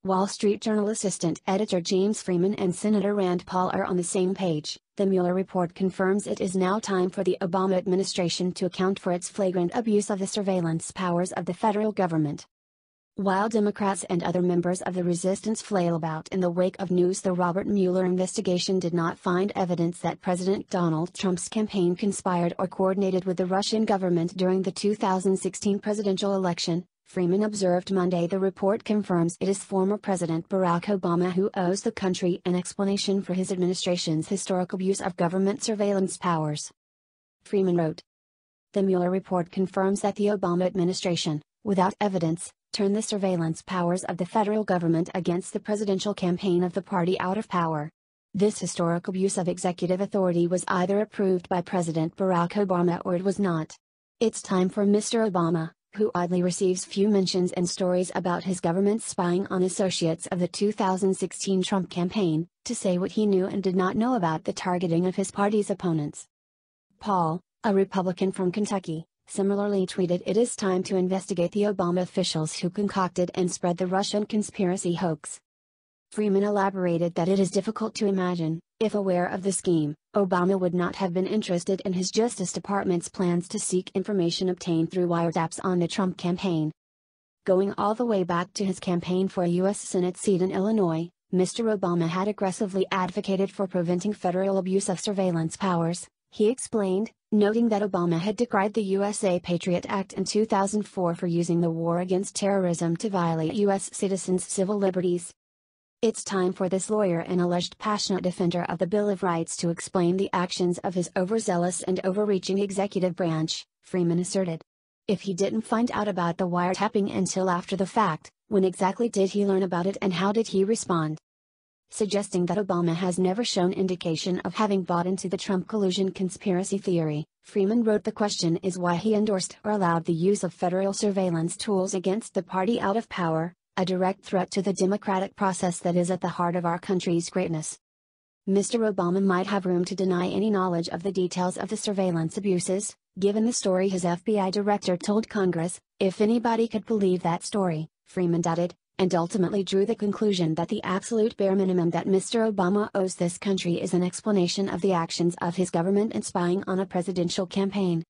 Wall Street Journal assistant editor James Freeman and Senator Rand Paul are on the same page. The Mueller report confirms it is now time for the Obama administration to account for its flagrant abuse of the surveillance powers of the federal government. While Democrats and other members of the resistance flail about in the wake of news, the Robert Mueller investigation did not find evidence that President Donald Trump's campaign conspired or coordinated with the Russian government during the 2016 presidential election. Freeman observed Monday the report confirms it is former President Barack Obama who owes the country an explanation for his administration's historic abuse of government surveillance powers. Freeman wrote, "The Mueller report confirms that the Obama administration, without evidence, turned the surveillance powers of the federal government against the presidential campaign of the party out of power. This historic abuse of executive authority was either approved by President Barack Obama or it was not. It's time for Mr. Obama, who oddly receives few mentions and stories about his government spying on associates of the 2016 Trump campaign, to say what he knew and did not know about the targeting of his party's opponents." Paul, a Republican from Kentucky, similarly tweeted, "It is time to investigate the Obama officials who concocted and spread the Russian conspiracy hoax." Freeman elaborated that it is difficult to imagine, if aware of the scheme, Obama would not have been interested in his Justice Department's plans to seek information obtained through wiretaps on the Trump campaign. Going all the way back to his campaign for a U.S. Senate seat in Illinois, Mr. Obama had aggressively advocated for preventing federal abuse of surveillance powers, he explained, noting that Obama had decried the USA Patriot Act in 2004 for using the war against terrorism to violate U.S. citizens' civil liberties. "It's time for this lawyer and alleged passionate defender of the Bill of Rights to explain the actions of his overzealous and overreaching executive branch," Freeman asserted. "If he didn't find out about the wiretapping until after the fact, when exactly did he learn about it and how did he respond?" Suggesting that Obama has never shown indication of having bought into the Trump collusion conspiracy theory, Freeman wrote, "The question is why he endorsed or allowed the use of federal surveillance tools against the party out of power, a direct threat to the democratic process that is at the heart of our country's greatness." Mr. Obama might have room to deny any knowledge of the details of the surveillance abuses, given the story his FBI director told Congress, if anybody could believe that story, Freeman doubted, and ultimately drew the conclusion that the absolute bare minimum that Mr. Obama owes this country is an explanation of the actions of his government in spying on a presidential campaign.